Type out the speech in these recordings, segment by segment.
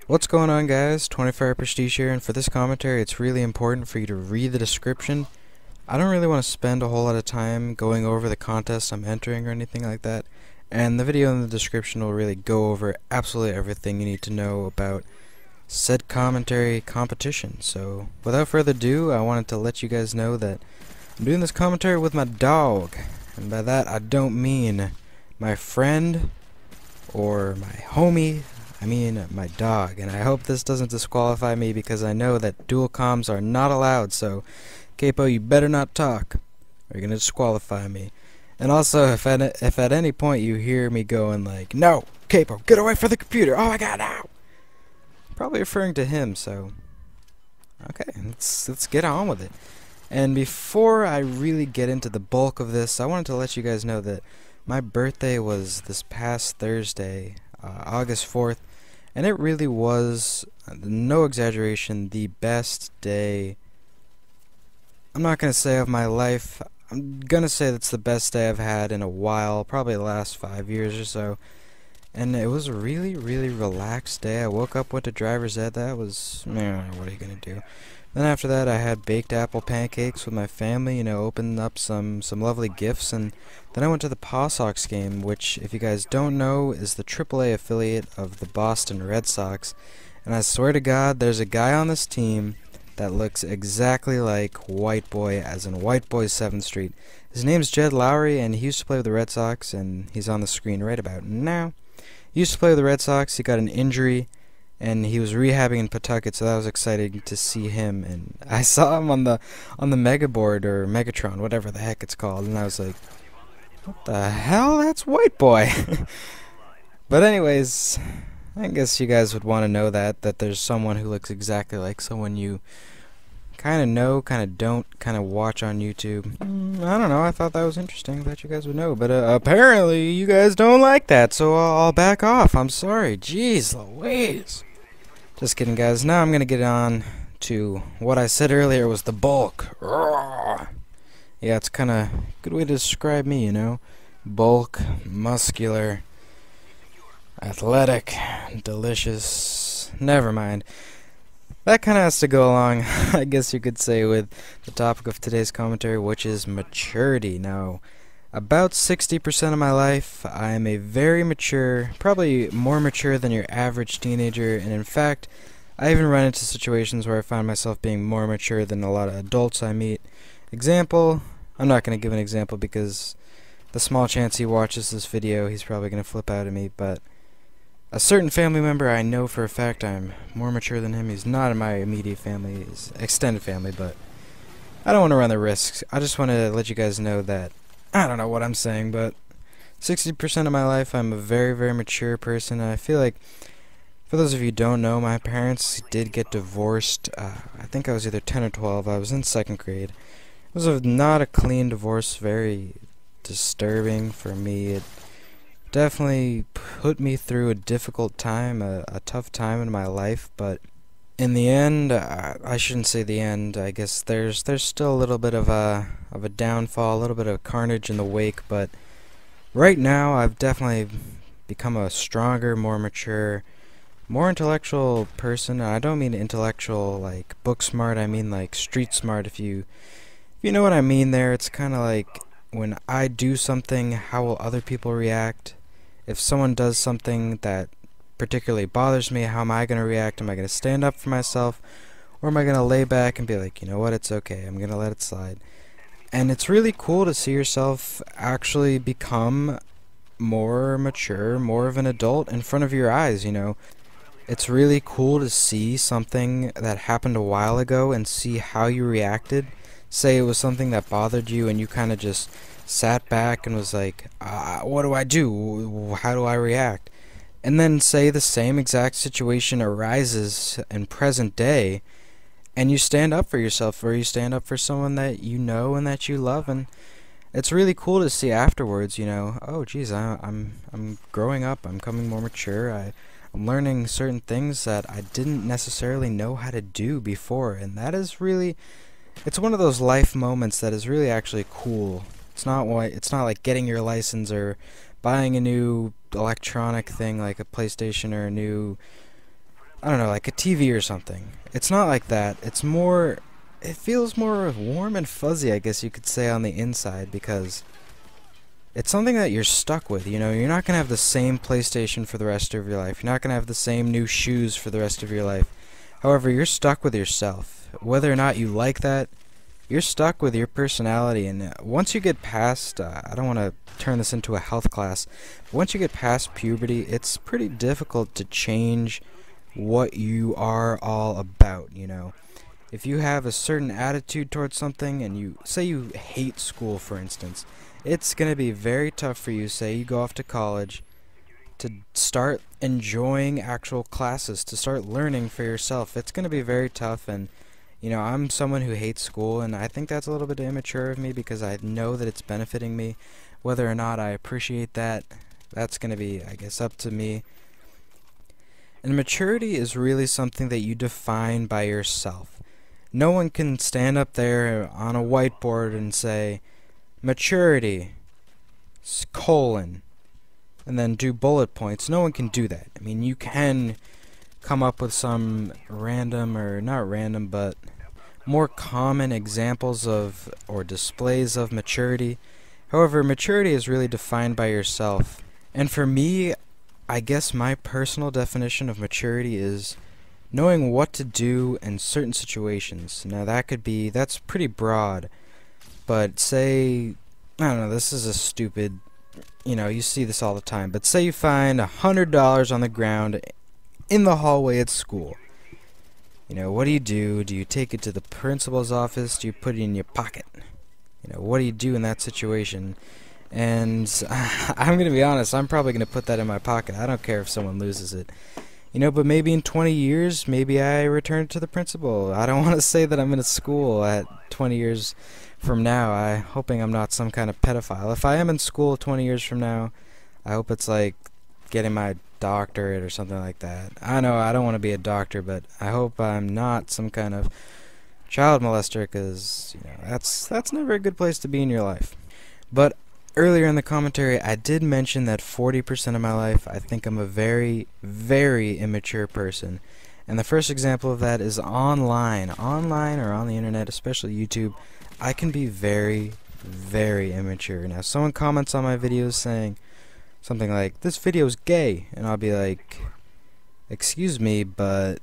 What's going on, guys? 24 Prestige here, and for this commentary it's really important for you to read the description. I don't really want to spend a whole lot of time going over the contest I'm entering or anything like that, and the video in the description will really go over absolutely everything you need to know about said commentary competition. So without further ado, I wanted to let you guys know that I'm doing this commentary with my dog, and by that I don't mean my friend or my homie. I mean my dog, and I hope this doesn't disqualify me because I know that dual comms are not allowed, so Capo, you better not talk or you're gonna disqualify me. And also, if at any point you hear me going like, "No, Capo, get away from the computer, oh my god, now!" Probably referring to him, so okay, let's get on with it. And before I really get into the bulk of this, I wanted to let you guys know that my birthday was this past Thursday, August 4th, and it really was, no exaggeration, the best day. I'm not going to say of my life. I'm going to say that's the best day I've had in a while, probably the last 5 years or so. And it was a really, really relaxed day. I woke up, went to driver's ed. That was, man, what are you going to do? Then after that, I had baked apple pancakes with my family, you know, opened up some lovely gifts, and then I went to the Paw Sox game, which, if you guys don't know, is the AAA affiliate of the Boston Red Sox. And I swear to God, there's a guy on this team that looks exactly like White Boy, as in White Boy 7th Street. His name's Jed Lowry, and he used to play with the Red Sox, and he's on the screen right about now. He used to play with the Red Sox. He got an injury, and he was rehabbing in Pawtucket, so that was exciting to see him. And I saw him on the Mega Board, or Megatron, whatever the heck it's called, and I was like, what the hell? That's White Boy. But anyways, I guess you guys would want to know that there's someone who looks exactly like someone you kind of know, kind of don't, kind of watch on YouTube. I don't know, I thought that was interesting that you guys would know, but apparently you guys don't like that, so I'll back off. I'm sorry. Jeez Louise. Just kidding, guys. Now I'm going to get on to what I said earlier was the bulk. Roar. Yeah, it's kind of a good way to describe me, you know. Bulk, muscular, athletic, delicious. Never mind. That kind of has to go along, I guess you could say, with the topic of today's commentary, which is maturity. Now, about 60% of my life, I am a very mature, probably more mature than your average teenager, and in fact, I even run into situations where I find myself being more mature than a lot of adults I meet. Example, I'm not going to give an example because the small chance he watches this video, he's probably going to flip out at me, but a certain family member, I know for a fact I'm more mature than him. He's not in my immediate family, he's extended family, but I don't want to run the risks. I just want to let you guys know that I don't know what I'm saying, but 60% of my life I'm a very, very mature person. And I feel like, for those of you who don't know, my parents did get divorced. I think I was either 10 or 12. I was in 2nd grade. It was not a clean divorce, very disturbing for me. It definitely put me through a difficult time, a tough time in my life, but in the end, I shouldn't say the end, I guess there's still a little bit of a downfall, a little bit of carnage in the wake, but right now I've definitely become a stronger, more mature, more intellectual person. And I don't mean intellectual like book smart, I mean like street smart. If you know what I mean there. It's kind of like, when I do something, how will other people react? If someone does something that particularly bothers me, how am I going to react? Am I going to stand up for myself, or am I going to lay back and be like, you know what, it's okay, I'm going to let it slide? And it's really cool to see yourself actually become more mature, more of an adult in front of your eyes, you know. It's really cool to see something that happened a while ago and see how you reacted. Say it was something that bothered you and you kind of just sat back and was like, what do I do? How do I react? And then say the same exact situation arises in present day, and you stand up for yourself, or you stand up for someone that you know and that you love, and it's really cool to see afterwards, you know, oh geez, I'm growing up, I'm becoming more mature, I'm learning certain things that I didn't necessarily know how to do before, and that is really, it's one of those life moments that is really actually cool. It's not like getting your license or buying a new electronic thing like a PlayStation or a new I don't know, like a TV or something. It's not like that. It's more, it feels more warm and fuzzy, I guess you could say, on the inside, because it's something that you're stuck with. You know, you're not going to have the same PlayStation for the rest of your life. You're not going to have the same new shoes for the rest of your life. However, you're stuck with yourself. Whether or not you like that, you're stuck with your personality. And once you get past, I don't want to turn this into a health class, but once you get past puberty, it's pretty difficult to change what you are all about, you know. If you have a certain attitude towards something, and you say you hate school, for instance, it's going to be very tough for you, say you go off to college, to start enjoying actual classes, to start learning for yourself. It's going to be very tough. And you know, I'm someone who hates school, and I think that's a little bit immature of me, because I know that it's benefiting me. Whether or not I appreciate that, that's going to be, I guess, up to me. And maturity is really something that you define by yourself. No one can stand up there on a whiteboard and say, maturity, colon, and then do bullet points. No one can do that. I mean, you can come up with some random, or not random, but more common examples of, or displays of maturity. However, maturity is really defined by yourself. And for me, I guess my personal definition of maturity is knowing what to do in certain situations. Now that's pretty broad, but say, I don't know, this is a stupid, you know, you see this all the time, but say you find $100 on the ground in the hallway at school. You know, what do you do? Do you take it to the principal's office? Do you put it in your pocket? You know, what do you do in that situation? And I'm going to be honest, I'm probably going to put that in my pocket. I don't care if someone loses it. You know, but maybe in 20 years, maybe I return it to the principal. I don't want to say that I'm in a school at 20 years from now. I'm hoping I'm not some kind of pedophile. If I am in school 20 years from now, I hope it's like getting my doctorate or something like that. I know I don't want to be a doctor, but I hope I'm not some kind of child molester, because you know, that's never a good place to be in your life. But earlier in the commentary, I did mention that 40% of my life I think I'm a very, very immature person. And the first example of that is online or on the internet, especially YouTube. I can be very, very immature. Now, someone comments on my videos saying something like, "This video is gay," and I'll be like, "Excuse me, but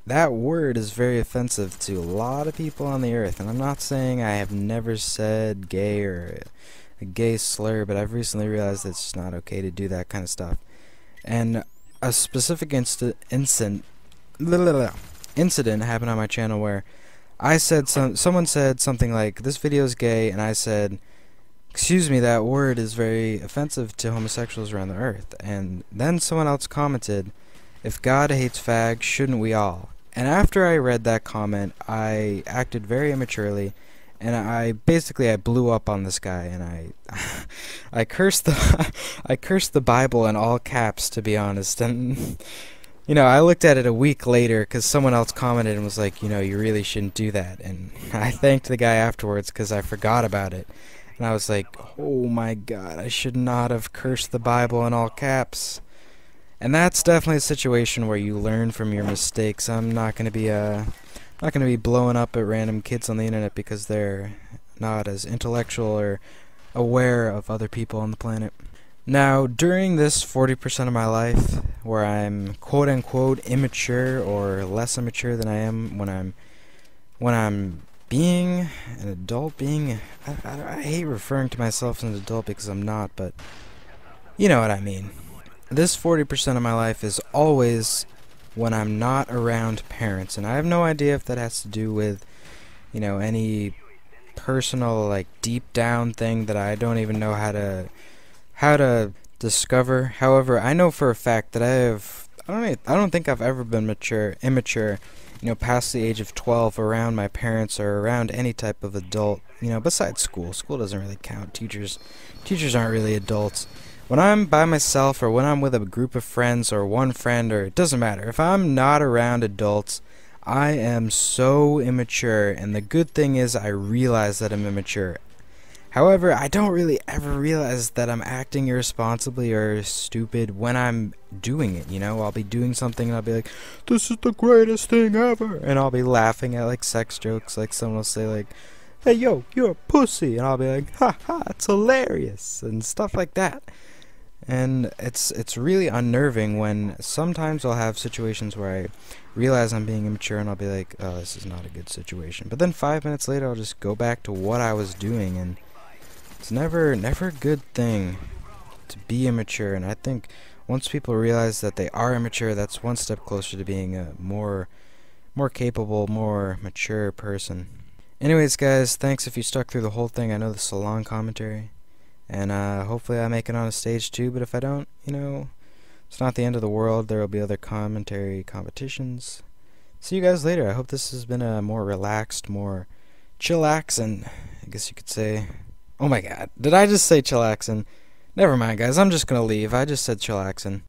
that word is very offensive to a lot of people on the earth." And I'm not saying I have never said gay or a gay slur, but I've recently realized that it's just not okay to do that kind of stuff. And a specific incident happened on my channel where I said someone said something like, "This video is gay," and I said, "Excuse me, that word is very offensive to homosexuals around the earth." And then someone else commented, "If God hates fags, shouldn't we all?" And after I read that comment, I acted very immaturely, and I blew up on this guy, and I cursed the Bible in all caps, to be honest. And you know, I looked at it a week later because someone else commented and was like, "You know, you really shouldn't do that." And I thanked the guy afterwards because I forgot about it. And I was like, oh my god, I should not have cursed the Bible in all caps. And that's definitely a situation where you learn from your mistakes. I'm not going to be blowing up at random kids on the internet because they're not as intellectual or aware of other people on the planet. Now, during this 40% of my life, where I'm quote-unquote immature or less immature than I am when I'm being an adult, I hate referring to myself as an adult because I'm not, but you know what I mean. This 40% of my life is always when I'm not around parents, and I have no idea if that has to do with, you know, any personal, like, deep down thing that I don't even know how to discover. However, I know for a fact that I don't think I've ever been immature, you know, past the age of 12 around my parents or around any type of adult, you know, besides school. School doesn't really count. Teachers aren't really adults. When I'm by myself or when I'm with a group of friends or one friend, or it doesn't matter, if I'm not around adults, I am so immature, and the good thing is I realize that I'm immature. However, I don't really ever realize that I'm acting irresponsibly or stupid when I'm doing it, you know? I'll be doing something and I'll be like, this is the greatest thing ever! And I'll be laughing at, like, sex jokes, like someone will say, like, hey, yo, you're a pussy! And I'll be like, ha ha, it's hilarious! And stuff like that. And it's really unnerving when sometimes I'll have situations where I realize I'm being immature and I'll be like, oh, this is not a good situation. But then 5 minutes later, I'll just go back to what I was doing, and it's never a good thing to be immature. And I think once people realize that they are immature, that's one step closer to being a more capable, more mature person. Anyways, guys, thanks if you stuck through the whole thing. I know this is a long commentary, and hopefully I make it on a stage too, but if I don't, you know, it's not the end of the world. There will be other commentary competitions. See you guys later. I hope this has been a more relaxed, more chillaxin', I guess you could say. Oh my god, did I just say chillaxin'? Never mind, guys, I'm just gonna leave. I just said chillaxin'.